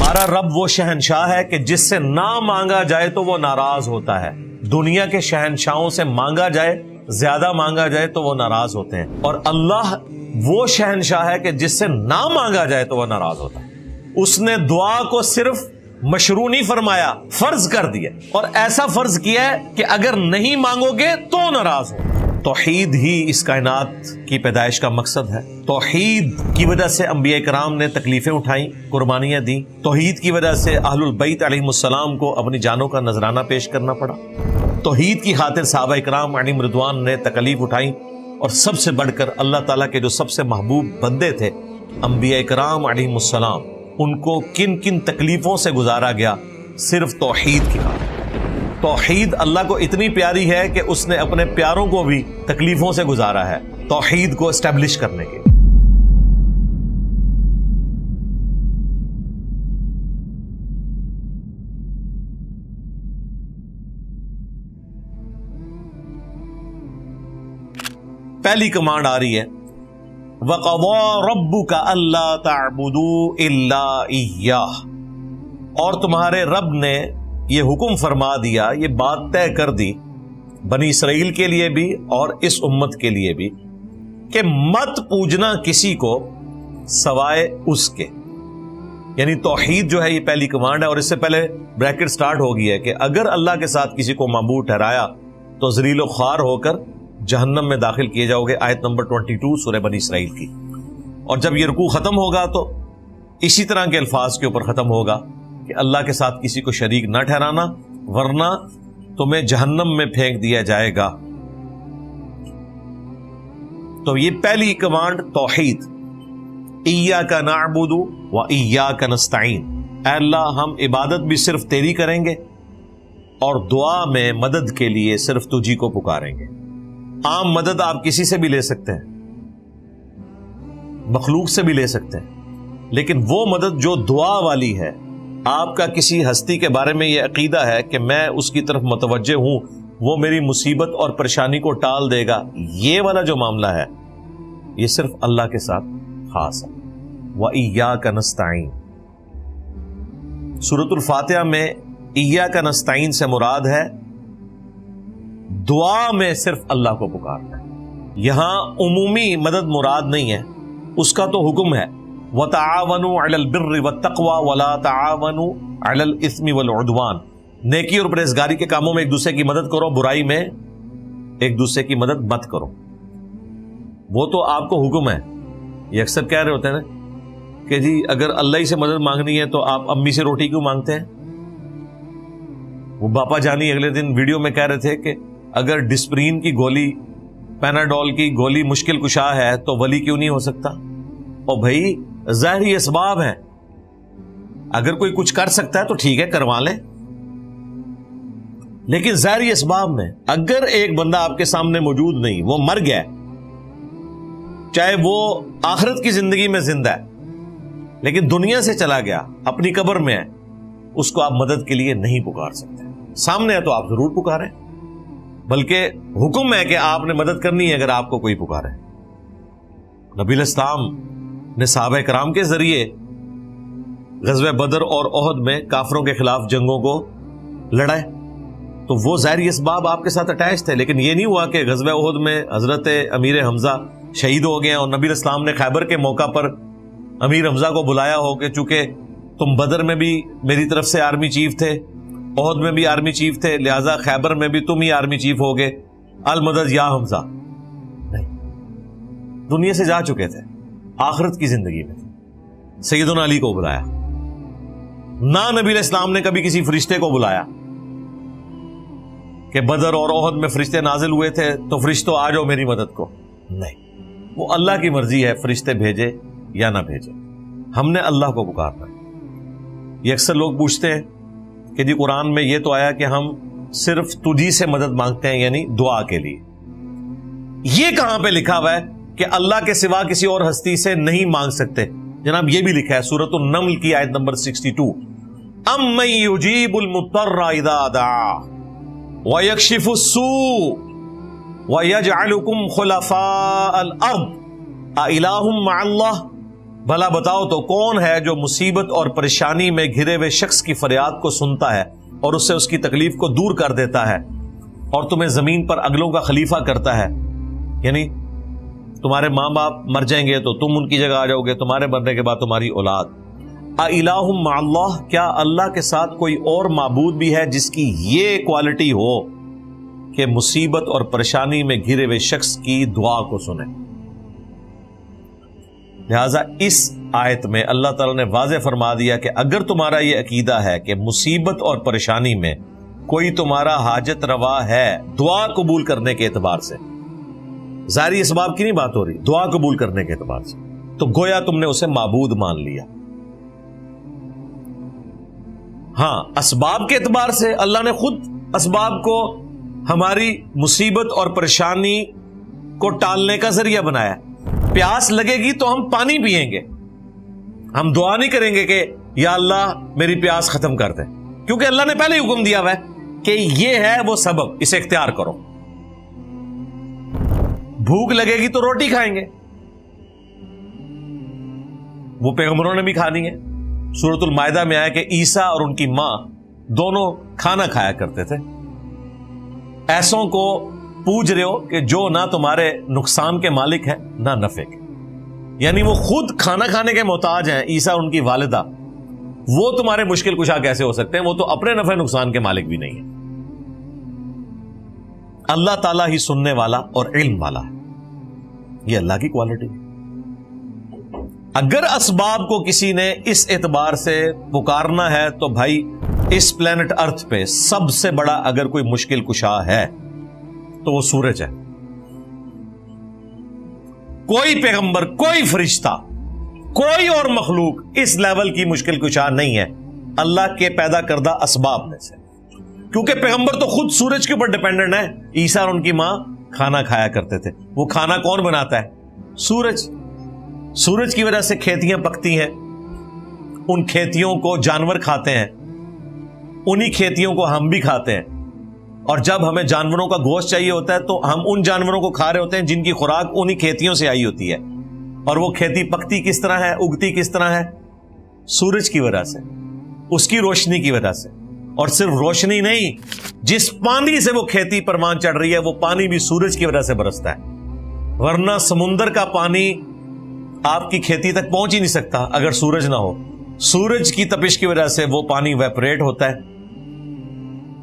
ہمارا رب وہ شہنشاہ ہے کہ جس سے نہ مانگا جائے تو وہ ناراض ہوتا ہے. دنیا کے شہنشاہوں سے مانگا جائے، زیادہ مانگا جائے تو وہ ناراض ہوتے ہیں، اور اللہ وہ شہنشاہ ہے کہ جس سے نہ مانگا جائے تو وہ ناراض ہوتا ہے. اس نے دعا کو صرف مشروع نہیں فرمایا، فرض کر دیا، اور ایسا فرض کیا ہے کہ اگر نہیں مانگو گے تو ناراض ہو. توحید ہی اس کائنات کی پیدائش کا مقصد ہے. توحید کی وجہ سے انبیاء کرام نے تکلیفیں اٹھائیں، قربانیاں دیں. توحید کی وجہ سے اہل البیت علیہم السلام کو اپنی جانوں کا نذرانہ پیش کرنا پڑا. توحید کی خاطر صحابہ کرام علیہم رضوان نے تکلیف اٹھائیں، اور سب سے بڑھ کر اللہ تعالیٰ کے جو سب سے محبوب بندے تھے انبیاء کرام علیہم السلام، ان کو کن کن تکلیفوں سے گزارا گیا صرف توحید کی خاطر. توحید اللہ کو اتنی پیاری ہے کہ اس نے اپنے پیاروں کو بھی تکلیفوں سے گزارا ہے توحید کو اسٹیبلش کرنے کے. پہلی کمانڈ آ رہی ہے وَقَضَىٰ رَبُّكَ أَلَّا تَعْبُدُوا إِلَّا إِيَّاهُ، اور تمہارے رب نے یہ حکم فرما دیا، یہ بات طے کر دی بنی اسرائیل کے لیے بھی اور اس امت کے لیے بھی کہ مت پوجنا کسی کو سوائے اس کے. یعنی توحید جو ہے یہ پہلی کمانڈ ہے، اور اس سے پہلے بریکٹ سٹارٹ ہو گئی ہے کہ اگر اللہ کے ساتھ کسی کو معبود ٹھہرایا تو ذلیل و خوار ہو کر جہنم میں داخل کیے جاؤ گے. آیت نمبر 22 سورہ بنی اسرائیل کی. اور جب یہ رکوع ختم ہوگا تو اسی طرح کے الفاظ کے اوپر ختم ہوگا کہ اللہ کے ساتھ کسی کو شریک نہ ٹھہرانا ورنہ تمہیں جہنم میں پھینک دیا جائے گا. تو یہ پہلی کمانڈ توحید، ایاک نعبد و ایاک نستعین. اے اللہ ہم عبادت بھی صرف تیری کریں گے اور دعا میں مدد کے لیے صرف تجھی کو پکاریں گے. عام مدد آپ کسی سے بھی لے سکتے ہیں، مخلوق سے بھی لے سکتے ہیں، لیکن وہ مدد جو دعا والی ہے، آپ کا کسی ہستی کے بارے میں یہ عقیدہ ہے کہ میں اس کی طرف متوجہ ہوں، وہ میری مصیبت اور پریشانی کو ٹال دے گا، یہ والا جو معاملہ ہے یہ صرف اللہ کے ساتھ خاص ہے. وَإِيَّاكَ نَسْتَعِينُ. سورۃ الفاتحہ میں ایاک نستعین سے مراد ہے دعا میں صرف اللہ کو پکارنا ہے. یہاں عمومی مدد مراد نہیں ہے، اس کا تو حکم ہے وَتَعَاوَنُوا عَلَى الْبِرِّ وَالتَّقْوَى وَلَا تَعَاوَنُوا عَلَى الْإِثْمِ وَالْعُدْوَانِ. نیکی اور پرہیزگاری کے کاموں میں ایک دوسرے کی مدد کرو، برائی میں ایک دوسرے کی مدد مت کرو. وہ تو آپ کو حکم ہے. یہ اکثر کہہ رہے ہوتے ہیں نا کہ جی اگر اللہ ہی سے مدد مانگنی ہے تو آپ امی سے روٹی کیوں مانگتے ہیں. وہ باپا جانی اگلے دن ویڈیو میں کہہ رہے تھے کہ اگر ڈسپرین کی گولی، پیناڈول کی گولی مشکل کشا ہے تو ولی کیوں نہیں ہو سکتا. اور بھائی ظاہری اسباب ہیں، اگر کوئی کچھ کر سکتا ہے تو ٹھیک ہے کروا لیں، لیکن ظاہری اسباب میں اگر ایک بندہ آپ کے سامنے موجود نہیں، وہ مر گیا، چاہے وہ آخرت کی زندگی میں زندہ ہے لیکن دنیا سے چلا گیا، اپنی قبر میں ہے، اس کو آپ مدد کے لیے نہیں پکار سکتے. سامنے ہے تو آپ ضرور پکاریں، بلکہ حکم ہے کہ آپ نے مدد کرنی ہے اگر آپ کو کوئی پکارے. نبی الاسلام نے صحابہ کرام کے ذریعے غزوہ بدر اور احد میں کافروں کے خلاف جنگوں کو لڑائے، تو وہ ظاہری اسباب آپ کے ساتھ اٹیچ تھے، لیکن یہ نہیں ہوا کہ غزوہ احد میں حضرت امیر حمزہ شہید ہو گئے اور نبی الاسلام نے خیبر کے موقع پر امیر حمزہ کو بلایا ہو کہ چونکہ تم بدر میں بھی میری طرف سے آرمی چیف تھے، احد میں بھی آرمی چیف تھے، لہذا خیبر میں بھی تم ہی آرمی چیف ہو گئے، المدد یا حمزہ. نہیں، دنیا سے جا چکے تھے، آخرت کی زندگی میں سیدنا علی کو بلایا. نہ نبی علیہ السلام نے کبھی کسی فرشتے کو بلایا کہ بدر اور احد میں فرشتے نازل ہوئے تھے تو فرشتوں آ جاؤ میری مدد کو. نہیں، وہ اللہ کی مرضی ہے فرشتے بھیجے یا نہ بھیجے، ہم نے اللہ کو پکارنا ہے. یہ اکثر لوگ پوچھتے ہیں کہ جی قرآن میں یہ تو آیا کہ ہم صرف تجھی سے مدد مانگتے ہیں، یعنی دعا کے لیے. یہ کہاں پہ لکھا ہوا ہے کہ اللہ کے سوا کسی اور ہستی سے نہیں مانگ سکتے؟ جناب یہ بھی لکھا ہے سورۃ النمل کی آیت نمبر 62، اَمَّن يُجِيبُ الْمُضْطَرَّ إِذَا دَعَاهُ وَيَكْشِفُ السُّوءَ وَيَجْعَلُكُمْ خُلَفَاءَ الْأَرْضِ أَإِلَٰهٌ مَّعَ اللَّهِ بھلا بتاؤ تو کون ہے جو مصیبت اور پریشانی میں گھرے ہوئے شخص کی فریاد کو سنتا ہے اور اس سے اس کی تکلیف کو دور کر دیتا ہے اور تمہیں زمین پر اگلوں کا خلیفہ کرتا ہے؟ یعنی تمہارے ماں باپ مر جائیں گے تو تم ان کی جگہ آ جاؤ گے، تمہارے مرنے کے بعد تمہاری اولاد۔ اِلٰہٌ مع اللہ، کیا اللہ کے ساتھ کوئی اور معبود بھی ہے جس کی یہ کوالٹی ہو کہ مصیبت اور پریشانی میں گھرے ہوئے شخص کی دعا کو سنے؟ لہذا اس آیت میں اللہ تعالیٰ نے واضح فرما دیا کہ اگر تمہارا یہ عقیدہ ہے کہ مصیبت اور پریشانی میں کوئی تمہارا حاجت روا ہے دعا قبول کرنے کے اعتبار سے، ظاہری اسباب کی نہیں بات ہو رہی، دعا قبول کرنے کے اعتبار سے، تو گویا تم نے اسے معبود مان لیا۔ ہاں، اسباب کے اعتبار سے اللہ نے خود اسباب کو ہماری مصیبت اور پریشانی کو ٹالنے کا ذریعہ بنایا۔ پیاس لگے گی تو ہم پانی پیئیں گے، ہم دعا نہیں کریں گے کہ یا اللہ میری پیاس ختم کر دے، کیونکہ اللہ نے پہلے ہی حکم دیا ہوا ہے کہ یہ ہے وہ سبب، اسے اختیار کرو۔ بھوک لگے گی تو روٹی کھائیں گے، وہ پیغمبروں نے بھی کھانی ہے۔ سورۃ المائدہ میں آیا کہ عیسیٰ اور ان کی ماں دونوں کھانا کھایا کرتے تھے۔ ایسوں کو پوچھ رہے ہو کہ جو نہ تمہارے نقصان کے مالک ہیں نہ نفع کے، یعنی وہ خود کھانا کھانے کے محتاج ہیں، عیسیٰ اور ان کی والدہ، وہ تمہارے مشکل کشا کیسے ہو سکتے ہیں؟ وہ تو اپنے نفع نقصان کے مالک بھی نہیں ہیں۔ اللہ تعالیٰ ہی سننے والا اور علم والا ہے، یہ اللہ کی کوالٹی ہے۔ اگر اسباب کو کسی نے اس اعتبار سے پکارنا ہے تو بھائی اس پلینٹ ارتھ پہ سب سے بڑا اگر کوئی مشکل کشا ہے تو وہ سورج ہے۔ کوئی پیغمبر، کوئی فرشتہ، کوئی اور مخلوق اس لیول کی مشکل کشا نہیں ہے اللہ کے پیدا کردہ اسباب میں سے، کیونکہ پیغمبر تو خود سورج کے اوپر ڈیپینڈنٹ ہے۔ عیسیٰ اور ان کی ماں کھانا کھایا کرتے تھے، وہ کھانا کون بناتا ہے؟ سورج۔ سورج کی وجہ سے کھیتیاں پکتی ہیں، ان کھیتیوں کو جانور کھاتے ہیں، انہی کھیتیوں کو ہم بھی کھاتے ہیں، اور جب ہمیں جانوروں کا گوشت چاہیے ہوتا ہے تو ہم ان جانوروں کو کھا رہے ہوتے ہیں جن کی خوراک انہی کھیتیوں سے آئی ہوتی ہے۔ اور وہ کھیتی پکتی کس طرح ہے، اگتی کس طرح ہے؟ سورج کی وجہ سے، اس کی روشنی کی وجہ سے۔ اور صرف روشنی نہیں، جس پانی سے وہ کھیتی پروان چڑھ رہی ہے وہ پانی بھی سورج کی وجہ سے برستا ہے، ورنہ سمندر کا پانی آپ کی کھیتی تک پہنچ ہی نہیں سکتا اگر سورج نہ ہو۔ سورج کی تپش کی وجہ سے وہ پانی ویپریٹ ہوتا ہے،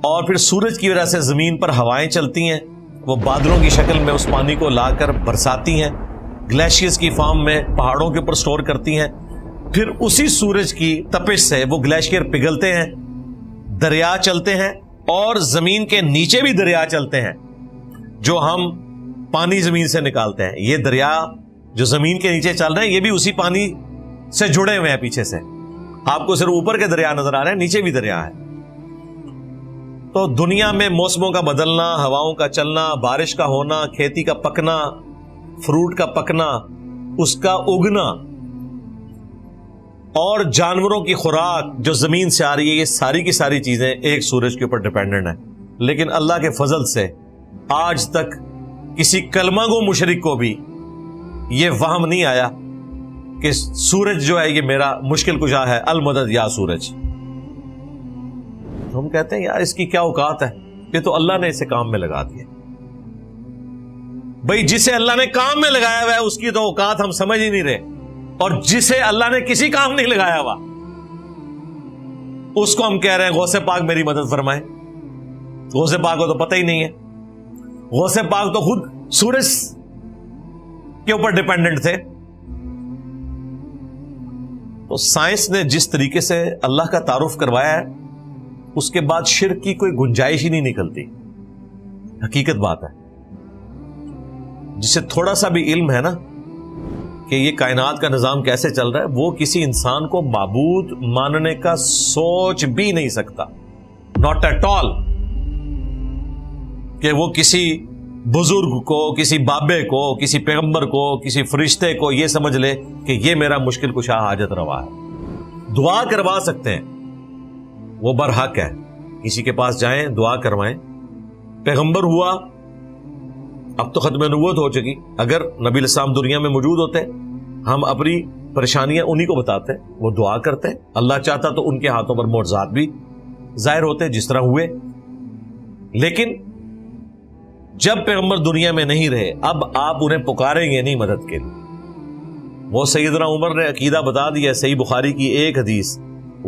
اور پھر سورج کی وجہ سے زمین پر ہوائیں چلتی ہیں، وہ بادلوں کی شکل میں اس پانی کو لا کر برساتی ہیں، گلیشیئرز کی فارم میں پہاڑوں کے اوپر سٹور کرتی ہیں، پھر اسی سورج کی تپش سے وہ گلیشیئر پگھلتے ہیں، دریا چلتے ہیں، اور زمین کے نیچے بھی دریا چلتے ہیں جو ہم پانی زمین سے نکالتے ہیں۔ یہ دریا جو زمین کے نیچے چل رہے ہیں یہ بھی اسی پانی سے جڑے ہوئے ہیں پیچھے سے، آپ کو صرف اوپر کے دریا نظر آ رہے ہیں، نیچے بھی دریا ہے۔ تو دنیا میں موسموں کا بدلنا، ہواؤں کا چلنا، بارش کا ہونا، کھیتی کا پکنا، فروٹ کا پکنا، اس کا اگنا، اور جانوروں کی خوراک جو زمین سے آ رہی ہے، یہ ساری کی ساری چیزیں ایک سورج کے اوپر ڈیپینڈنٹ ہیں۔ لیکن اللہ کے فضل سے آج تک کسی کلمہ گو مشرک کو بھی یہ وہم نہیں آیا کہ سورج جو ہے یہ میرا مشکل کشا ہے، المدد یا سورج۔ ہم کہتے ہیں یار اس کی کیا اوقات ہے، یہ تو اللہ نے اسے کام میں لگا دیا۔ بھئی جسے اللہ نے کام میں لگایا ہوا ہے اس کی تو اوقات ہم سمجھ ہی نہیں رہے، اور جسے اللہ نے کسی کام نہیں لگایا ہوا اس کو ہم کہہ رہے ہیں غوث پاک میری مدد فرمائے۔ غوث پاک کو تو پتہ ہی نہیں ہے، غوث پاک تو خود سورج کے اوپر ڈیپینڈنٹ تھے۔ تو سائنس نے جس طریقے سے اللہ کا تعارف کروایا ہے اس کے بعد شرک کی کوئی گنجائش ہی نہیں نکلتی، حقیقت بات ہے۔ جسے تھوڑا سا بھی علم ہے نا کہ یہ کائنات کا نظام کیسے چل رہا ہے، وہ کسی انسان کو معبود ماننے کا سوچ بھی نہیں سکتا، ناٹ ایٹ آل، کہ وہ کسی بزرگ کو، کسی بابے کو، کسی پیغمبر کو، کسی فرشتے کو یہ سمجھ لے کہ یہ میرا مشکل کشا حاجت روا ہے۔ دعا کروا سکتے ہیں، وہ برحق ہے، کسی کے پاس جائیں دعا کروائیں۔ پیغمبر ہوا، اب تو ختم نبوت ہو چکی، اگر نبی علیہ السلام دنیا میں موجود ہوتے ہم اپنی پریشانیاں انہی کو بتاتے ہیں, وہ دعا کرتے ہیں, اللہ چاہتا تو ان کے ہاتھوں پر معجزات بھی ظاہر ہوتے جس طرح ہوئے. لیکن جب پیغمبر دنیا میں نہیں رہے, اب آپ انہیں پکاریں گے نہیں مدد کے لیے. وہ سیدنا عمر نے عقیدہ بتا دیا. صحیح بخاری کی ایک حدیث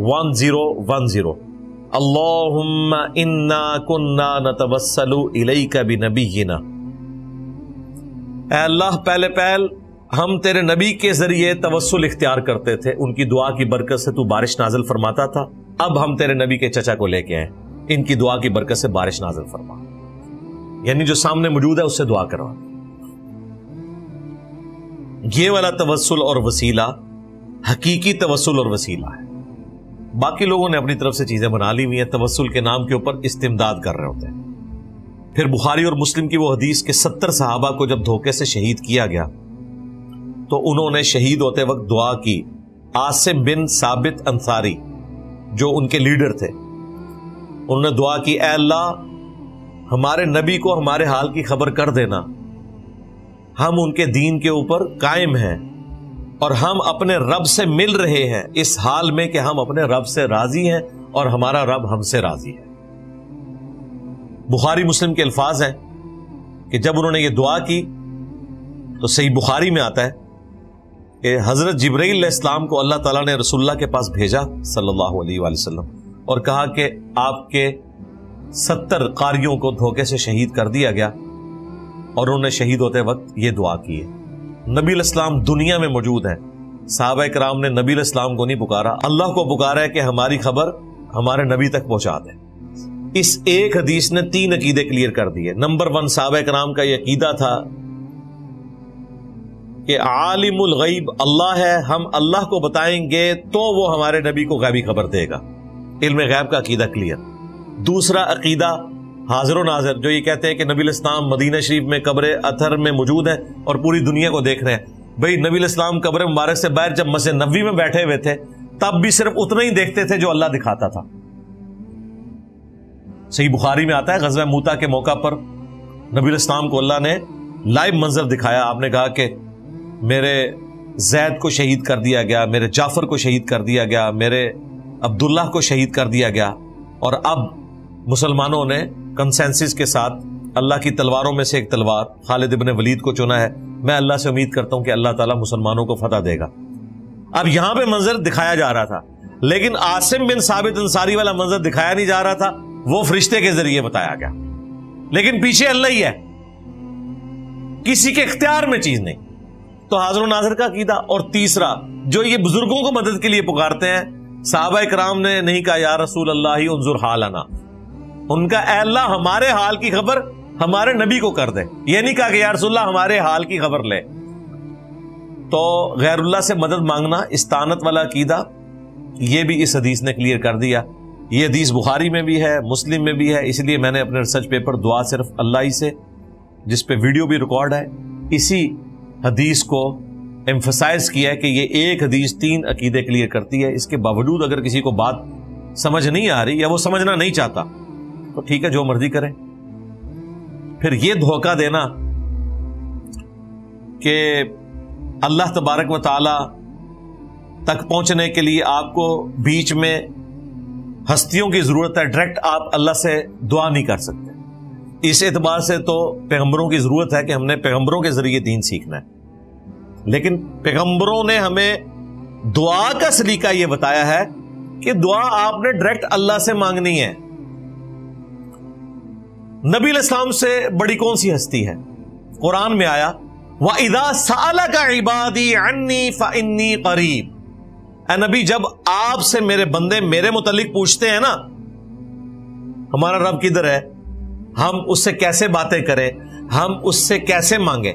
1010, اللہم انا کننا نتوسل الیک بنبینا, اے اللہ پہلے پہل ہم تیرے نبی کے ذریعے توسل اختیار کرتے تھے, ان کی دعا کی برکت سے تو بارش نازل فرماتا تھا. اب ہم تیرے نبی کے چچا کو لے کے آئے, ان کی دعا کی برکت سے بارش نازل فرما. یعنی جو سامنے موجود ہے اس سے دعا کروا. یہ والا توسل اور وسیلہ حقیقی توسل اور وسیلہ ہے. باقی لوگوں نے اپنی طرف سے چیزیں بنا لی ہوئی ہیں, توسل کے نام کے اوپر استمداد کر رہے ہوتے ہیں. پھر بخاری اور مسلم کی وہ حدیث کے 70 صحابہ کو جب دھوکے سے شہید کیا گیا تو انہوں نے شہید ہوتے وقت دعا کی. عاصم بن ثابت انصاری جو ان کے لیڈر تھے, انہوں نے دعا کی, اے اللہ ہمارے نبی کو ہمارے حال کی خبر کر دینا, ہم ان کے دین کے اوپر قائم ہیں اور ہم اپنے رب سے مل رہے ہیں اس حال میں کہ ہم اپنے رب سے راضی ہیں اور ہمارا رب ہم سے راضی ہے. بخاری مسلم کے الفاظ ہیں کہ جب انہوں نے یہ دعا کی تو صحیح بخاری میں آتا ہے کہ حضرت جبرائیل علیہ السلام کو اللہ تعالیٰ نے رسول اللہ کے پاس بھیجا صلی اللہ علیہ وآلہ وسلم اور کہا کہ آپ کے 70 قاریوں کو دھوکے سے شہید کر دیا گیا, اور انہوں نے شہید ہوتے وقت یہ دعا کی ہے. نبی علیہ السلام دنیا میں موجود ہیں, صحابہ کرام نے نبی علیہ السلام کو نہیں پکارا, اللہ کو پکارا ہے کہ ہماری خبر ہمارے نبی تک پہنچا دیں. اس ایک حدیث نے 3 عقیدے کلیئر کر دیے. نمبر 1, صحابہ کرام کا یہ عقیدہ تھا کہ عالم الغیب اللہ ہے, ہم اللہ کو بتائیں گے تو وہ ہمارے نبی کو غیبی خبر دے گا. علم غیب کا عقیدہ کلیئر. دوسرا عقیدہ حاضر و ناظر, جو یہ کہتے ہیں کہ نبی علیہ السلام مدینہ شریف میں قبر اطہر میں موجود ہیں اور پوری دنیا کو دیکھ رہے ہیں. بھئی نبی علیہ السلام قبر مبارک سے باہر جب مسجد نبوی میں بیٹھے ہوئے تھے تب بھی صرف اتنا ہی دیکھتے تھے جو اللہ دکھاتا تھا. صحیح بخاری میں آتا ہے غزوہ موتا کے موقع پر نبی علیہ السلام کو اللہ نے لائیو منظر دکھایا. آپ نے کہا کہ میرے زید کو شہید کر دیا گیا, میرے جعفر کو شہید کر دیا گیا, میرے عبداللہ کو شہید کر دیا گیا, اور اب مسلمانوں نے کنسنسس کے ساتھ اللہ کی تلواروں میں سے ایک تلوار خالد ابن ولید کو چنا ہے. میں اللہ سے امید کرتا ہوں کہ اللہ تعالیٰ مسلمانوں کو فتح دے گا. اب یہاں پہ منظر دکھایا جا رہا تھا, لیکن عاصم بن ثابت انصاری والا منظر دکھایا نہیں جا رہا تھا, وہ فرشتے کے ذریعے بتایا گیا, لیکن پیچھے اللہ ہی ہے, کسی کے اختیار میں چیز نہیں. تو حاضر و ناظر کا عقیدہ. اور تیسرا, جو یہ بزرگوں کو مدد کے لیے پکارتے ہیں, صحابہ کرام نے نہیں کہا یا رسول اللہ انظر حالنا, ان کا اے اللہ ہمارے حال کی خبر ہمارے نبی کو کر دے. یہ نہیں کہا کہ یا رسول اللہ ہمارے حال کی خبر لے. تو غیر اللہ سے مدد مانگنا, استعانت والا عقیدہ, یہ بھی اس حدیث نے کلیئر کر دیا. یہ حدیث بخاری میں بھی ہے, مسلم میں بھی ہے. اس لیے میں نے اپنے ریسرچ پیپر دعا صرف اللہ ہی سے, جس پہ ویڈیو بھی ریکارڈ ہے, اسی حدیث کو ایمفسائز کیا ہے کہ یہ ایک حدیث 3 عقیدے کلیئر کرتی ہے. اس کے باوجود اگر کسی کو بات سمجھ نہیں آ رہی یا وہ سمجھنا نہیں چاہتا تو ٹھیک ہے, جو مرضی کریں. پھر یہ دھوکہ دینا کہ اللہ تبارک و تعالی تک پہنچنے کے لیے آپ کو بیچ میں ہستیوں کی ضرورت ہے, ڈائریکٹ آپ اللہ سے دعا نہیں کر سکتے. اس اعتبار سے تو پیغمبروں کی ضرورت ہے کہ ہم نے پیغمبروں کے ذریعے دین سیکھنا ہے, لیکن پیغمبروں نے ہمیں دعا کا سلیقہ یہ بتایا ہے کہ دعا آپ نے ڈائریکٹ اللہ سے مانگنی ہے. نبی علیہ السلام سے بڑی کون سی ہستی ہے؟ قرآن میں آیا وَإِذَا سَأَلَكَ عِبَادِي عَنِّي فَإِنِّي قَرِيب. اے نبی, جب آپ سے میرے بندے میرے متعلق پوچھتے ہیں نا, ہمارا رب کدھر ہے, ہم اس سے کیسے باتیں کریں, ہم اس سے کیسے مانگیں,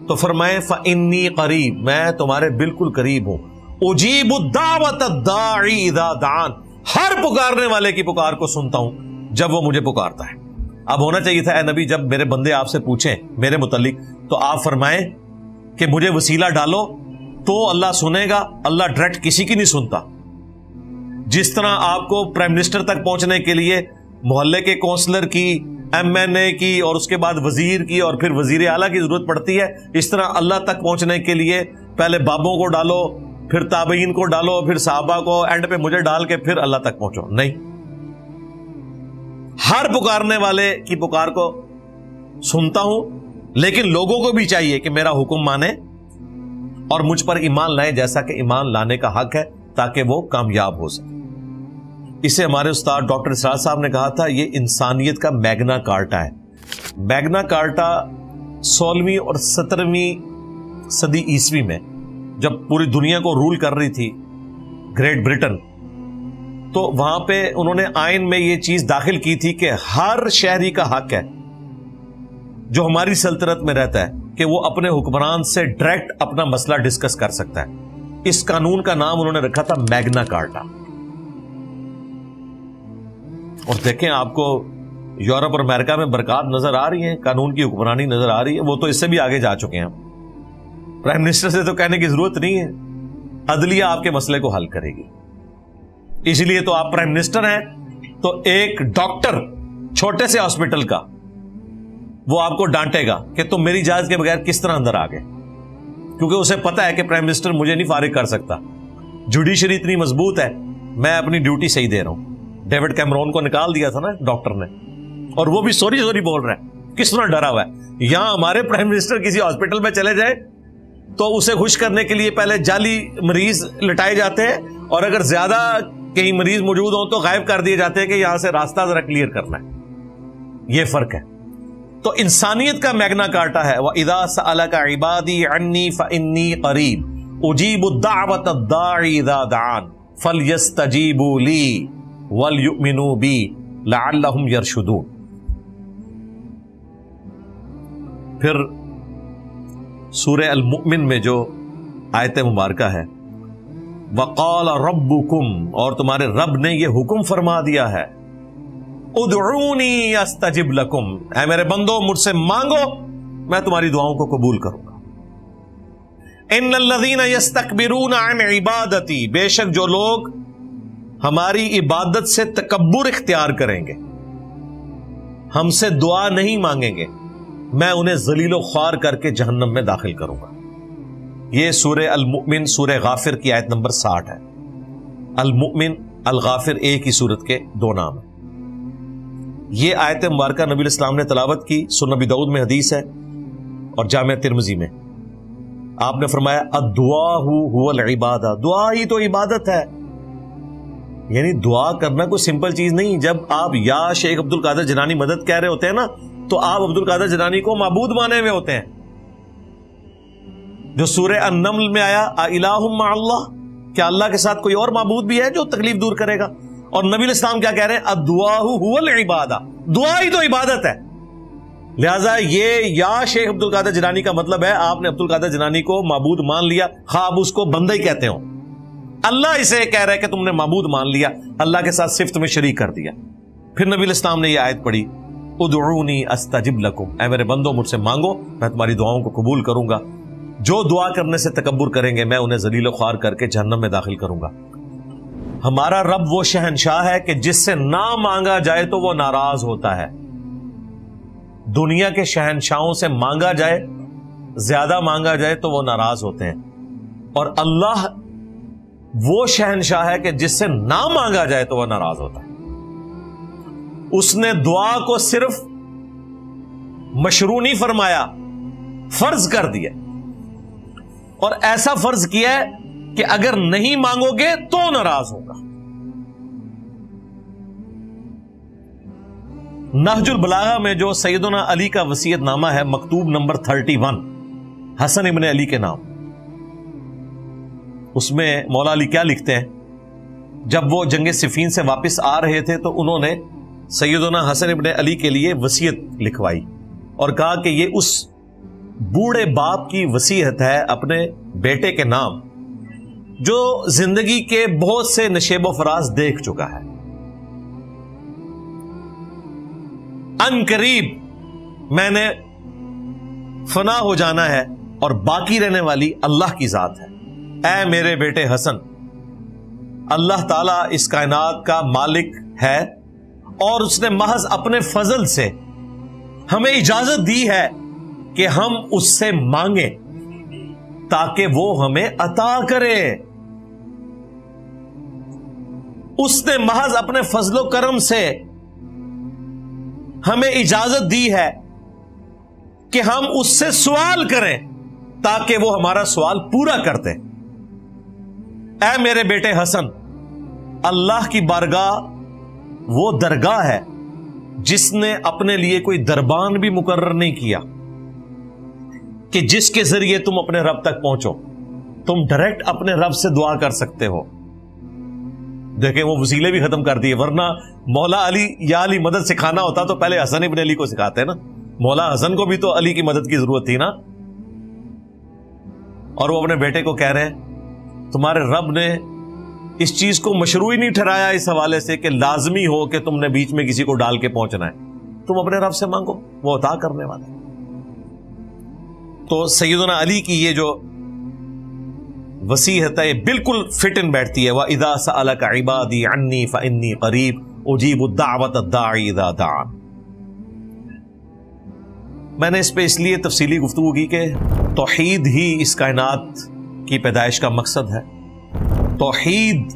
تو فرمائے فَإِنِّي قَرِيب, میں تمہارے بالکل قریب ہوں. اجیب الدعوۃ الداعی اذا دعان, ہر پکارنے والے کی پکار کو سنتا ہوں جب وہ مجھے پکارتا ہے. اب ہونا چاہیے تھا اے نبی, جب میرے بندے آپ سے پوچھیں میرے متعلق تو آپ فرمائیں کہ مجھے وسیلہ ڈالو تو اللہ سنے گا. اللہ ڈائریکٹ کسی کی نہیں سنتا. جس طرح آپ کو پرائم منسٹر تک پہنچنے کے لیے محلے کے کونسلر کی, MNA کی, اور اس کے بعد وزیر کی, اور پھر وزیر اعلیٰ کی ضرورت پڑتی ہے, اس طرح اللہ تک پہنچنے کے لیے پہلے بابوں کو ڈالو، پھر تابعین کو ڈالو، پھر صحابہ کو، اینڈ پہ مجھے ڈال کے پھر اللہ تک پہنچو. نہیں، ہر پکارنے والے کی پکار کو سنتا ہوں، لیکن لوگوں کو بھی چاہیے کہ میرا حکم مانے اور مجھ پر ایمان لائیں جیسا کہ ایمان لانے کا حق ہے، تاکہ وہ کامیاب ہو سکے. اسے ہمارے استاد ڈاکٹر اسرار صاحب نے کہا تھا یہ انسانیت کا میگنا کارٹا ہے. میگنا کارٹا 16ویں اور 17ویں صدی عیسوی میں جب پوری دنیا کو رول کر رہی تھی گریٹ برٹن، تو وہاں پہ انہوں نے آئین میں یہ چیز داخل کی تھی کہ ہر شہری کا حق ہے جو ہماری سلطنت میں رہتا ہے کہ وہ اپنے حکمران سے ڈائریکٹ اپنا مسئلہ ڈسکس کر سکتا ہے. اس قانون کا نام انہوں نے رکھا تھا میگنا کارٹا. اور دیکھیں آپ کو یورپ اور امریکہ میں برکات نظر آ رہی ہیں، قانون کی حکمرانی نظر آ رہی ہے. وہ تو اس سے بھی آگے جا چکے ہیں. پرائم منسٹر سے تو کہنے کی ضرورت نہیں ہے، عدلیہ آپ کے مسئلے کو حل کرے گی. اس لیے تو آپ پرائم منسٹر ہیں تو ایک ڈاکٹر چھوٹے سے ہاسپٹل کا وہ آپ کو ڈانٹے گا کہ تم میری اجازت کے بغیر کس طرح اندر آ گئے، کیونکہ اسے پتا ہے کہ پرائم منسٹر مجھے نہیں فارغ کر سکتا. جوڈیشری اتنی مضبوط ہے، میں اپنی ڈیوٹی صحیح دے رہا ہوں. ڈیوڈ کیمرون کو نکال دیا تھا نا ڈاکٹر نے، اور وہ بھی سوری بول رہا ہے، کس طرح ڈرا ہوا ہے. یہاں ہمارے پرائم منسٹر کسی ہاسپٹل میں چلے جائے تو اسے خوش کرنے کے لیے پہلے جعلی مریض لٹائے جاتے ہیں، اور اگر زیادہ کہیں مریض موجود ہوں تو غائب کر دیے جاتے ہیں کہ یہاں سے راستہ ذرا کلیئر کرنا ہے. یہ فرق ہے. تو انسانیت کا میگنا کارٹا ہے وَإِذَا سَأَلَكَ عِبَادِي عَنِّي فَإِنِّي قَرِيبٌ أُجِيبُ الدَّعْوَةَ الدَّاعِ إِذَا دَعَانِ فَلْيَسْتَجِيبُوا لِي وَلْيُؤْمِنُوا بِي لَعَلَّهُمْ يَرْشُدُونَ. پھر سورہ المؤمن میں جو آیت مبارکہ ہے وَقَالَ رَبُّكُمْ، اور تمہارے رب نے یہ حکم فرما دیا ہے ادعونی استجب لکم، اے میرے بندو مجھ سے مانگو میں تمہاری دعاؤں کو قبول کروں گا. ان الذین یستکبرون عن عبادتی، بے شک جو لوگ ہماری عبادت سے تکبر اختیار کریں گے، ہم سے دعا نہیں مانگیں گے، میں انہیں ذلیل و خوار کر کے جہنم میں داخل کروں گا. یہ سورہ المؤمن سورہ غافر کی آیت نمبر 60 ہے. المؤمن الغافر ایک ہی سورت کے دو نام ہیں. یہ آیت مبارکہ نبی الاسلام نے تلاوت کی، سنن ابی داؤد میں حدیث ہے اور جامع ترمذی میں. آپ نے فرمایا الدعاء هو العبادہ، دعا ہی تو عبادت ہے. یعنی دعا کرنا کوئی سمپل چیز نہیں. جب آپ یا شیخ عبد القادر جیلانی مدد کہہ رہے ہوتے ہیں نا، تو آپ عبد القادر جیلانی کو معبود مانے ہوئے ہوتے ہیں. جو سورہ النمل میں آیا الہ مع اللہ، کیا اللہ کے ساتھ کوئی اور معبود بھی ہے جو تکلیف دور کرے گا؟ اور نبی الاسلام کیا کہہ رہے ہیں الدعاء هو العبادہ، دعا ہی تو عبادت ہے. لہذا یہ یا شیخ عبد القادر جیلانی کا مطلب ہے آپ نے عبد القادر جیلانی کو معبود مان لیا، خواہ آپ اس کو بندہ ہی کہتے ہو. اللہ اسے کہہ رہا ہے کہ تم نے معبود مان لیا، اللہ کے ساتھ صفت میں شریک کر دیا. پھر نبی الاسلام نے یہ آیت پڑھی ادعونی استجب لکم، اے میرے بندو مجھ سے مانگو میں تمہاری دعاؤں کو قبول کروں گا. جو دعا کرنے سے تکبر کریں گے میں انہیں ذلیل و خوار کر کے جہنم میں داخل کروں گا. ہمارا رب وہ شہنشاہ ہے کہ جس سے نہ مانگا جائے تو وہ ناراض ہوتا ہے. دنیا کے شہنشاہوں سے مانگا جائے، زیادہ مانگا جائے تو وہ ناراض ہوتے ہیں، اور اللہ وہ شہنشاہ ہے کہ جس سے نہ مانگا جائے تو وہ ناراض ہوتا ہے. اس نے دعا کو صرف مشروع نہیں فرمایا، فرض کر دیا، اور ایسا فرض کیا ہے کہ اگر نہیں مانگو گے تو ناراض ہوگا. نہج البلاغہ میں جو سیدنا علی کا وصیت نامہ ہے مکتوب نمبر 31 حسن ابن علی کے نام، اس میں مولا علی کیا لکھتے ہیں؟ جب وہ جنگ صفین سے واپس آ رہے تھے تو انہوں نے سیدنا حسن ابن علی کے لیے وصیت لکھوائی اور کہا کہ یہ اس بوڑھے باپ کی وصیت ہے اپنے بیٹے کے نام جو زندگی کے بہت سے نشیب و فراز دیکھ چکا ہے. ان قریب میں نے فنا ہو جانا ہے اور باقی رہنے والی اللہ کی ذات ہے. اے میرے بیٹے حسن، اللہ تعالیٰ اس کائنات کا مالک ہے اور اس نے محض اپنے فضل سے ہمیں اجازت دی ہے کہ ہم اس سے مانگیں تاکہ وہ ہمیں عطا کرے. اس نے محض اپنے فضل و کرم سے ہمیں اجازت دی ہے کہ ہم اس سے سوال کریں تاکہ وہ ہمارا سوال پورا کر دے. اے میرے بیٹے حسن، اللہ کی بارگاہ وہ درگاہ ہے جس نے اپنے لیے کوئی دربان بھی مقرر نہیں کیا کہ جس کے ذریعے تم اپنے رب تک پہنچو. تم ڈائریکٹ اپنے رب سے دعا کر سکتے ہو. دیکھیں وہ وسیلے بھی ختم کر دیے، ورنہ مولا علی یا علی مدد سکھانا ہوتا تو پہلے حسن ابن علی کو سکھاتے ہیں نا. مولا حسن کو بھی تو علی کی مدد کی ضرورت تھی نا. اور وہ اپنے بیٹے کو کہہ رہے ہیں تمہارے رب نے اس چیز کو مشروعی نہیں ٹھہرایا اس حوالے سے کہ لازمی ہو کہ تم نے بیچ میں کسی کو ڈال کے پہنچنا ہے. تم اپنے رب سے مانگو، وہ عطا کرنے والا ہے. تو سیدنا علی کی یہ جو وصیت ہے بالکل فٹ ان بیٹھتی ہے. وَإِذَا سَأَلَكَ عِبَادِي عَنِّي فَإِنِّي قَرِيبٌ أُجِيبُ الدَّعْوَةَ الدَّاعِي إِذَا دَعَانِ. میں نے اس پہ اس لیے تفصیلی گفتگو کی کہ توحید ہی اس کائنات کی پیدائش کا مقصد ہے. توحید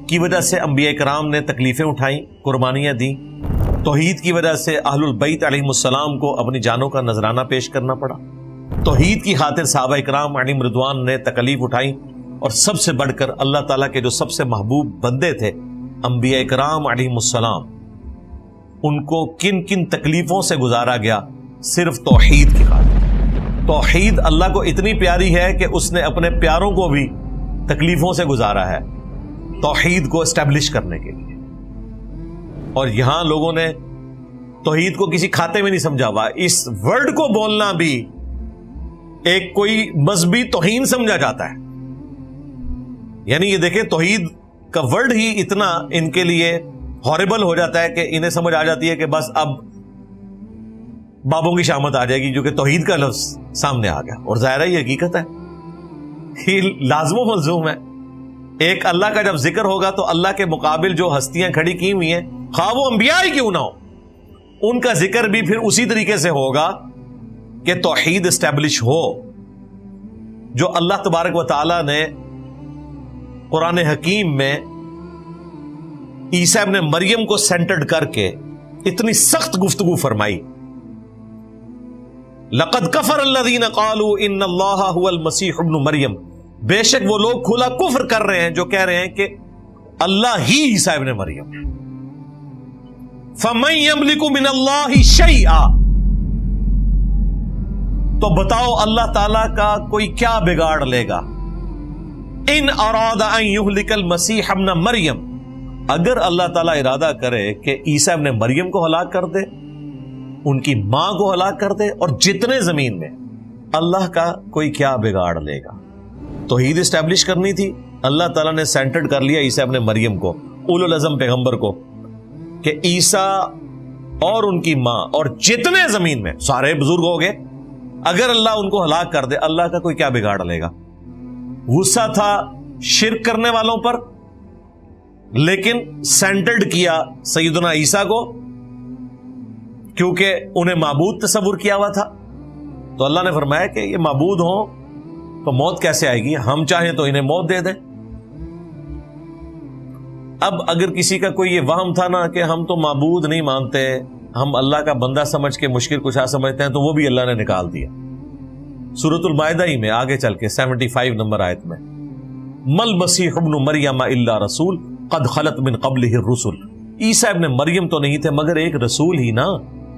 کی وجہ سے انبیاء کرام نے تکلیفیں اٹھائیں، قربانیاں دیں. توحید کی وجہ سے اہل البیت علیہم السلام کو اپنی جانوں کا نذرانہ پیش کرنا پڑا. توحید کی خاطر صحابہ کرام علیہم رضوان نے تکلیف اٹھائیں. اور سب سے بڑھ کر اللہ تعالیٰ کے جو سب سے محبوب بندے تھے انبیاء کرام علیہم السلام، ان کو کن کن تکلیفوں سے گزارا گیا صرف توحید کی خاطر. توحید اللہ کو اتنی پیاری ہے کہ اس نے اپنے پیاروں کو بھی تکلیفوں سے گزارا ہے توحید کو اسٹیبلش کرنے کے لیے. اور یہاں لوگوں نے توحید کو کسی کھاتے میں نہیں سمجھا ہوا. اس ورڈ کو بولنا بھی ایک کوئی مذہبی توہین سمجھا جاتا ہے. یعنی یہ دیکھیں توحید کا ورڈ ہی اتنا ان کے لیے ہاربل ہو جاتا ہے کہ انہیں سمجھ آ جاتی ہے کہ بس اب بابوں کی شامت آ جائے گی جو کہ توحید کا لفظ سامنے آ گیا. اور ظاہر ہے یہ حقیقت ہے، یہ لازم و ملزوم ہے. ایک اللہ کا جب ذکر ہوگا تو اللہ کے مقابل جو ہستیاں کھڑی کی ہوئی ہیں خواہ وہ انبیاء ہی کیوں نہ ہو، ان کا ذکر بھی پھر اسی طریقے سے ہوگا کہ توحید اسٹیبلش ہو. جو اللہ تبارک و تعالی نے قرآن حکیم میں عیسیٰ ابن مریم کو سینٹرڈ کر کے اتنی سخت گفتگو فرمائی. لقد کفر الذین قالوا ان اللہ هو المسیح ابن مریم. بے شک وہ لوگ کھلا کفر کر رہے ہیں جو کہہ رہے ہیں کہ اللہ ہی عیسیٰ ابن مریم. فمن یملک من اللہ شیئا. تو بتاؤ اللہ تعالی کا کوئی کیا بگاڑ لے گا. ان اراد ان یہلک المسیح ابن مریم. اگر اللہ تعالیٰ ارادہ کرے کہ عیسیٰ ابن مریم کو ہلاک کر دے، ان کی ماں کو ہلاک کر دے، اور جتنے زمین میں، اللہ کا کوئی کیا بگاڑ لے گا. توحید اسٹیبلش کرنی تھی، اللہ تعالیٰ نے سینٹرڈ کر لیا عیسیٰ ابن مریم کو، اولو العزم پیغمبر کو، کہ عیسیٰ اور ان کی ماں اور جتنے زمین میں سارے بزرگ ہو گئے، اگر اللہ ان کو ہلاک کر دے اللہ کا کوئی کیا بگاڑ لے گا. غصہ تھا شرک کرنے والوں پر، لیکن سینٹرڈ کیا سیدنا عیسیٰ کو کیونکہ انہیں معبود تصور کیا ہوا تھا. تو اللہ نے فرمایا کہ یہ معبود ہوں تو موت کیسے آئے گی، ہم چاہیں تو انہیں موت دے دیں. اب اگر کسی کا کوئی یہ وہم تھا نا کہ ہم تو معبود نہیں مانتے، ہم اللہ کا بندہ سمجھ کے مشکل کشا سمجھتے ہیں، تو وہ بھی اللہ نے نکال دیا. سورۃ المائدہ ہی میں آگے چل کے 75 نمبر آیت میں مل مسیح ابن مریم الا رسول قد خلت من قبلہ الرسل. عیسیٰ ابن مریم تو نہیں تھے مگر ایک رسول ہی نا،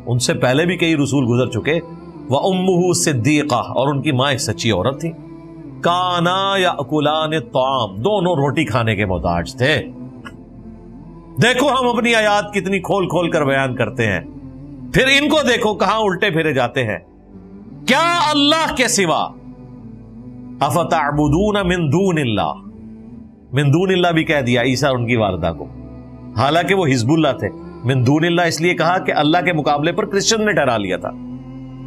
ان سے پہلے بھی کئی رسول گزر چکے. وَأُمُّهُ صِدِّيقَةٌ. اور ان کی ماں ایک سچی عورت تھی. كَانَا يَأْكُلَانِ الطَّعَامَ. دونوں روٹی کھانے کے محتاج تھے. دیکھو ہم اپنی آیات کتنی کھول کھول کر بیان کرتے ہیں، پھر ان کو دیکھو کہاں الٹے پھیرے جاتے ہیں. کیا اللہ کے سوا افتعبدون من دون اللہ. من دون اللہ بھی کہہ دیا عیسیٰ اور ان کی والدہ کو، حالانکہ وہ حزب اللہ تھے. من دون اللہ اس لیے کہا کہ اللہ کے مقابلے پر کرسچن نے ٹھہرا لیا تھا.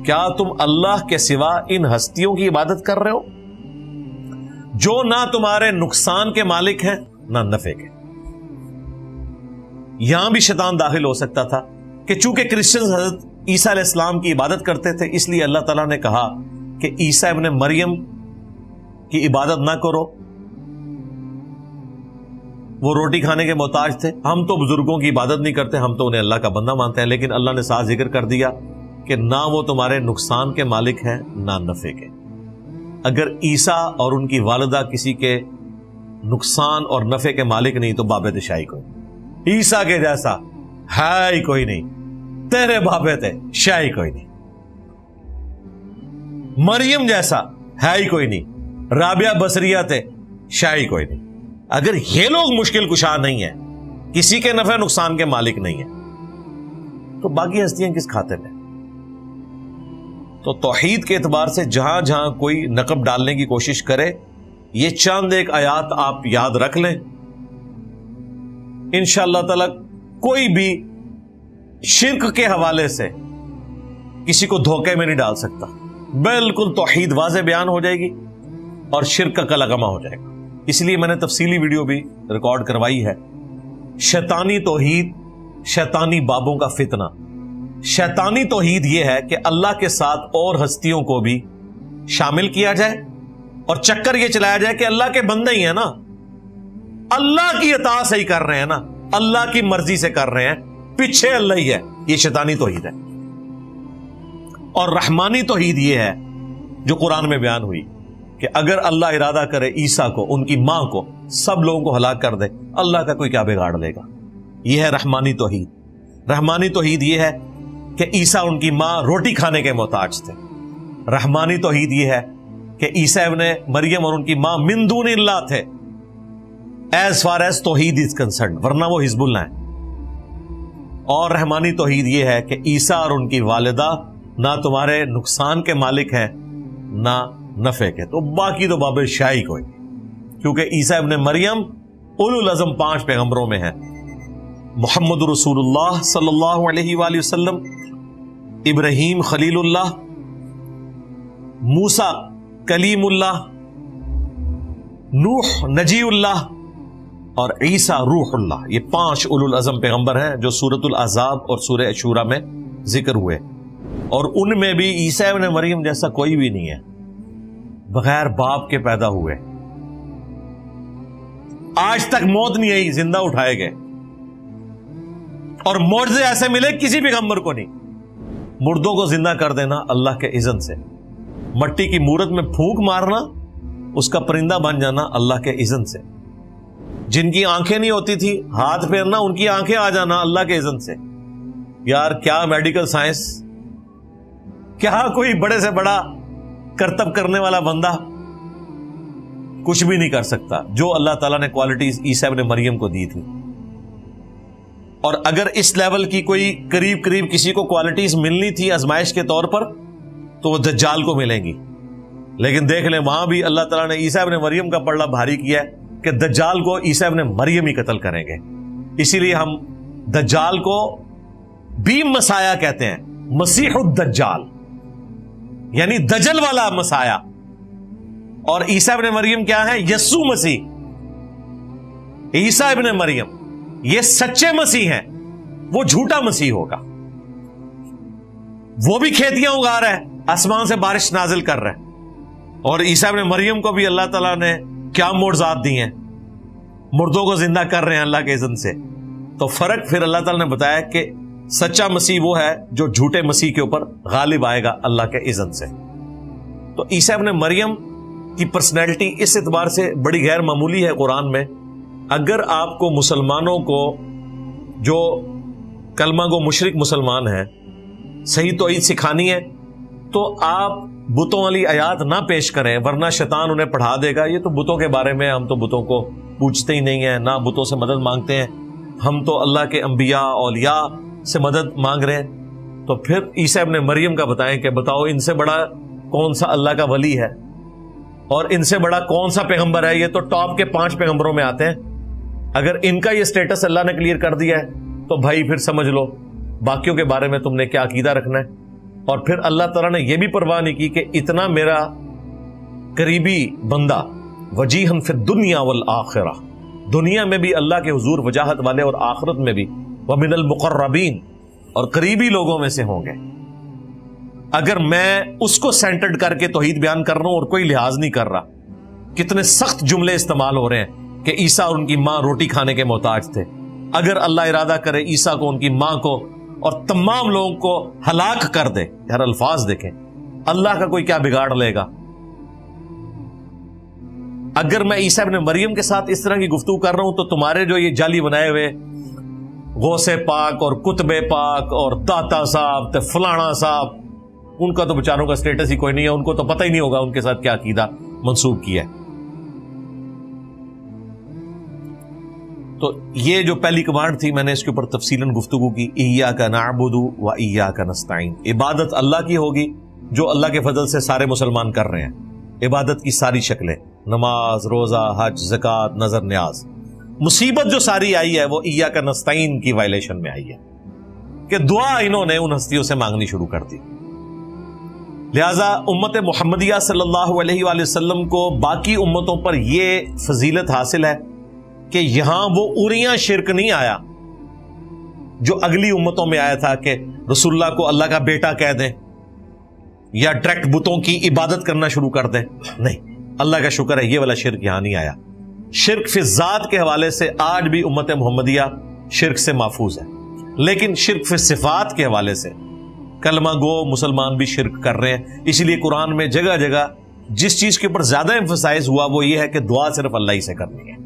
کیا تم اللہ کے سوا ان ہستیوں کی عبادت کر رہے ہو جو نہ تمہارے نقصان کے مالک ہیں نہ نفع کے. یہاں بھی شیطان داخل ہو سکتا تھا کہ چونکہ کرسچن حضرت عیسیٰ علیہ السلام کی عبادت کرتے تھے، اس لیے اللہ تعالیٰ نے کہا کہ عیسیٰ ابن مریم کی عبادت نہ کرو، وہ روٹی کھانے کے محتاج تھے، ہم تو بزرگوں کی عبادت نہیں کرتے، ہم تو انہیں اللہ کا بندہ مانتے ہیں، لیکن اللہ نے ساتھ ذکر کر دیا کہ نہ وہ تمہارے نقصان کے مالک ہیں نہ نفع کے۔ اگر عیسیٰ اور ان کی والدہ کسی کے نقصان اور نفع کے مالک نہیں تو بابے شاہی کوئی، عیسیٰ کے جیسا ہے ہی کوئی نہیں، تیرے بابے تھے شاہی کوئی نہیں، مریم جیسا ہے ہی کوئی نہیں، رابعہ بصریہ تھے شاہی کوئی نہیں۔ اگر یہ لوگ مشکل کشا نہیں ہیں، کسی کے نفع نقصان کے مالک نہیں ہیں، تو باقی ہستیاں کس کھاتے میں؟ تو توحید کے اعتبار سے جہاں جہاں کوئی نقب ڈالنے کی کوشش کرے، یہ چند ایک آیات آپ یاد رکھ لیں، انشاءاللہ تعالی کوئی بھی شرک کے حوالے سے کسی کو دھوکے میں نہیں ڈال سکتا، بالکل توحید واضح بیان ہو جائے گی اور شرک کا کلغمہ ہو جائے گا۔ اس لیے میں نے تفصیلی ویڈیو بھی ریکارڈ کروائی ہے، شیطانی توحید، شیطانی بابوں کا فتنہ۔ شیطانی توحید یہ ہے کہ اللہ کے ساتھ اور ہستیوں کو بھی شامل کیا جائے اور چکر یہ چلایا جائے کہ اللہ کے بندے ہی ہیں نا، اللہ کی اطاعت سے ہی کر رہے ہیں نا، اللہ کی مرضی سے کر رہے ہیں، پیچھے اللہ ہی ہے۔ یہ شیطانی توحید ہے۔ اور رحمانی توحید یہ ہے جو قرآن میں بیان ہوئی کہ اگر اللہ ارادہ کرے عیسیٰ کو، ان کی ماں کو، سب لوگوں کو ہلاک کر دے، اللہ کا کوئی کیا بگاڑ لے گا۔ یہ ہے رحمانی توحید۔ رحمانی توحید یہ ہے کہ عیسیٰ ان کی ماں روٹی کھانے کے محتاج تھے۔ رحمانی توحید یہ ہے کہ عیسیٰ ابن مریم اور ان کی ماں من دون اللہ تھے، ایز فار ایز توحید از کنسرنڈ، ورنہ وہ حزب اللہ ہیں۔ اور رحمانی توحید یہ ہے کہ عیسیٰ اور ان کی والدہ نہ تمہارے نقصان کے مالک ہیں نہ نفع کے، تو باقی تو باب شاہی کوئی، کیونکہ عیسیٰ ابن مریم اولو العزم 5 پیغمبروں میں ہیں۔ محمد رسول اللہ صلی اللہ علیہ وآلہ وسلم، ابراہیم خلیل اللہ، موسیٰ کلیم اللہ، نوح نجی اللہ اور عیسیٰ روح اللہ، یہ 5 اولو العزم پیغمبر ہیں جو سورۃ الاحزاب اور سورہ شورى میں ذکر ہوئے، اور ان میں بھی عیسیٰ ابن مریم جیسا کوئی بھی نہیں ہے، بغیر باپ کے پیدا ہوئے، آج تک موت نہیں آئی، زندہ اٹھائے گئے، اور معجزے ایسے ملے کسی پیغمبر کو نہیں۔ مردوں کو زندہ کر دینا اللہ کے اذن سے، مٹی کی مورت میں پھونک مارنا، اس کا پرندہ بن جانا اللہ کے اذن سے، جن کی آنکھیں نہیں ہوتی تھی ہاتھ پھیرنا، ان کی آنکھیں آ جانا اللہ کے اذن سے۔ یار کیا میڈیکل سائنس، کیا کوئی بڑے سے بڑا کرتب کرنے والا بندہ کچھ بھی نہیں کر سکتا جو اللہ تعالیٰ نے کوالٹیز عیسیٰ ابن مریم کو دی تھی۔ اور اگر اس لیول کی کوئی قریب کسی کو کوالٹیز ملنی تھی آزمائش کے طور پر تو وہ دجال کو ملیں گی، لیکن دیکھ لیں وہاں بھی اللہ تعالیٰ نے عیسیٰ ابن مریم کا پلڑا بھاری کیا ہے کہ دجال کو عیسیٰ ابن مریم ہی قتل کریں گے۔ اسی لیے ہم دجال کو بھی مسیح کہتے ہیں، مسیح الدجال، یعنی دجل والا مسیح، اور عیسیٰ ابن مریم کیا ہے؟ یسوع مسیح۔ عیسیٰ ابن مریم یہ سچے مسیح ہیں، وہ جھوٹا مسیح ہوگا۔ وہ بھی کھیتیاں اگا رہا ہے، آسمان سے بارش نازل کر رہا ہے، اور عیسیٰ ابن مریم کو بھی اللہ تعالیٰ نے کیا معجزات دی ہیں، مردوں کو زندہ کر رہے ہیں اللہ کے اذن سے۔ تو فرق پھر اللہ تعالیٰ نے بتایا کہ سچا مسیح وہ ہے جو جھوٹے مسیح کے اوپر غالب آئے گا اللہ کے اذن سے۔ تو عیسیٰ ابن مریم کی پرسنالٹی اس اعتبار سے بڑی غیر معمولی ہے قرآن میں۔ اگر آپ کو مسلمانوں کو جو کلمہ گو مشرک مسلمان ہیں صحیح توحید سکھانی ہے تو آپ بتوں والی آیات نہ پیش کریں، ورنہ شیطان انہیں پڑھا دے گا یہ تو بتوں کے بارے میں، ہم تو بتوں کو پوچھتے ہی نہیں ہیں، نہ بتوں سے مدد مانگتے ہیں، ہم تو اللہ کے انبیاء اولیاء سے مدد مانگ رہے ہیں۔ تو پھر عیسیٰ ابن مریم کا بتائیں کہ بتاؤ ان سے بڑا کون سا اللہ کا ولی ہے اور ان سے بڑا کون سا پیغمبر ہے؟ یہ تو ٹاپ کے 5 پیغمبروں میں آتے ہیں۔ اگر ان کا یہ سٹیٹس اللہ نے کلیئر کر دیا ہے تو بھائی پھر سمجھ لو باقیوں کے بارے میں تم نے کیا عقیدہ رکھنا ہے۔ اور پھر اللہ تعالیٰ نے یہ بھی پرواہ نہیں کی کہ اتنا میرا قریبی بندہ وجیہن فی الدنیا والآخرہ، دنیا میں بھی اللہ کے حضور وجاہت والے اور آخرت میں بھی، ومن المقربین، اور قریبی لوگوں میں سے ہوں گے۔ اگر میں اس کو سینٹرڈ کر کے توحید بیان کر رہا ہوں اور کوئی لحاظ نہیں کر رہا کتنے سخت جملے استعمال ہو رہے ہیں کہ عیسیٰ اور ان کی ماں روٹی کھانے کے محتاج تھے. اگر اللہ ارادہ کرے عیسیٰ کو، ان کی ماں کو اور تمام لوگوں کو ہلاک کر دے. یار الفاظ دیکھیں، اللہ کا کوئی کیا بگاڑ لے گا؟ اگر میں عیسیٰ ابن مریم کے ساتھ اس طرح کی گفتگو کر رہا ہوں تو تمہارے جو یہ جعلی بنائے ہوئے غوث پاک اور کتب پاک اور داتا صاحب تے فلانا صاحب، ان کا تو بیچاروں کا سٹیٹس ہی کوئی نہیں ہے، ان کو تو پتہ ہی نہیں ہوگا ان کے ساتھ کیا عقیدہ منسوب کیا ہے. تو یہ جو پہلی کمانڈ تھی، میں نے اس کے اوپر تفصیلاً گفتگو کی. ایاک نعبد و ایاک نستعین. عبادت اللہ کی ہوگی جو اللہ کے فضل سے سارے مسلمان کر رہے ہیں. عبادت کی ساری شکلیں، نماز، روزہ، حج، زکوٰۃ، نظر نیاز. مصیبت جو ساری آئی ہے وہ ایاک نستعین کی وائلیشن میں آئی ہے کہ دعا انہوں نے ان ہستیوں سے مانگنی شروع کر دی. لہذا امت محمدیہ صلی اللہ علیہ وآلہ وسلم کو باقی امتوں پر یہ فضیلت حاصل ہے کہ یہاں وہ اوریاں شرک نہیں آیا جو اگلی امتوں میں آیا تھا کہ رسول اللہ کو اللہ کا بیٹا کہہ دیں یا ڈائریکٹ بتوں کی عبادت کرنا شروع کر دیں. نہیں، اللہ کا شکر ہے یہ والا شرک یہاں نہیں آیا. شرک فی ذات کے حوالے سے آج بھی امت محمدیہ شرک سے محفوظ ہے، لیکن شرک فی صفات کے حوالے سے کلمہ گو مسلمان بھی شرک کر رہے ہیں. اسی لیے قرآن میں جگہ جگہ جس چیز کے اوپر زیادہ ایمفسائز ہوا وہ یہ ہے کہ دعا صرف اللہ ہی سے کرنی ہے.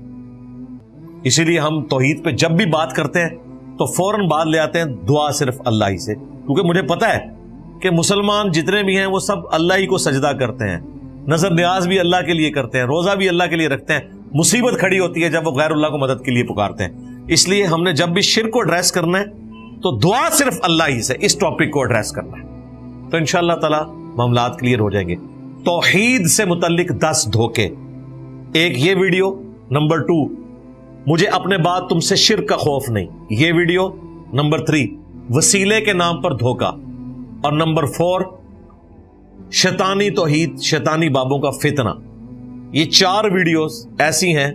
اسی لیے ہم توحید پہ جب بھی بات کرتے ہیں تو فوراً بات لے آتے ہیں دعا صرف اللہ ہی سے، کیونکہ مجھے پتا ہے کہ مسلمان جتنے بھی ہیں وہ سب اللہ ہی کو سجدہ کرتے ہیں، نظر نیاز بھی اللہ کے لیے کرتے ہیں، روزہ بھی اللہ کے لیے رکھتے ہیں. مصیبت کھڑی ہوتی ہے جب وہ غیر اللہ کو مدد کے لیے پکارتے ہیں. اس لیے ہم نے جب بھی شرک کو ایڈریس کرنا ہے تو دعا صرف اللہ ہی سے اس ٹاپک کو ایڈریس کرنا ہے، تو انشاءاللہ تعالی معاملات کلیئر ہو جائیں گے. توحید سے متعلق 10 دھوکے. ایک یہ ویڈیو. نمبر 2، مجھے اپنے بعد تم سے شرک کا خوف نہیں، یہ ویڈیو. نمبر 3، وسیلے کے نام پر دھوکا. اور نمبر 4، شیطانی توحید، شیطانی بابوں کا فتنہ. یہ 4 ویڈیوز ایسی ہیں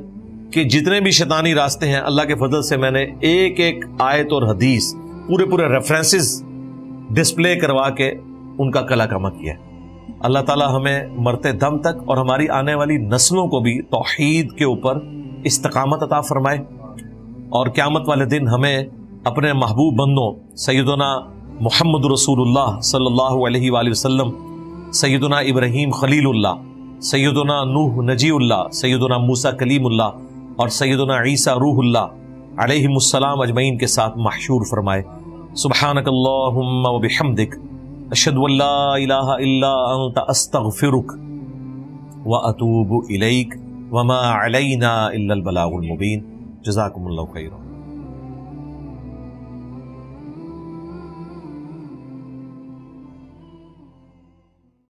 کہ جتنے بھی شیطانی راستے ہیں اللہ کے فضل سے میں نے ایک ایک آیت اور حدیث پورے ریفرنسز ڈسپلے کروا کے ان کا کلا کما کیا ہے. اللہ تعالی ہمیں مرتے دم تک اور ہماری آنے والی نسلوں کو بھی توحید کے اوپر استقامت عطا فرمائے، اور قیامت والے دن ہمیں اپنے محبوب بندوں سیدنا محمد رسول اللہ صلی اللہ علیہ وآلہ وسلم، سیدنا ابراہیم خلیل اللہ، سیدنا نوح نجی اللہ، سیدنا موسیٰ کلیم اللہ اور سیدنا عیسیٰ روح اللہ علیہم السلام اجمعین کے ساتھ محشور فرمائے. سبحانک اللہم و بحمدک، اشہد ان لا الہ الا انت، استغفرک و اتوب الیک، وما علینا الا البلاغ المبین. جزاکم اللہ خیرا.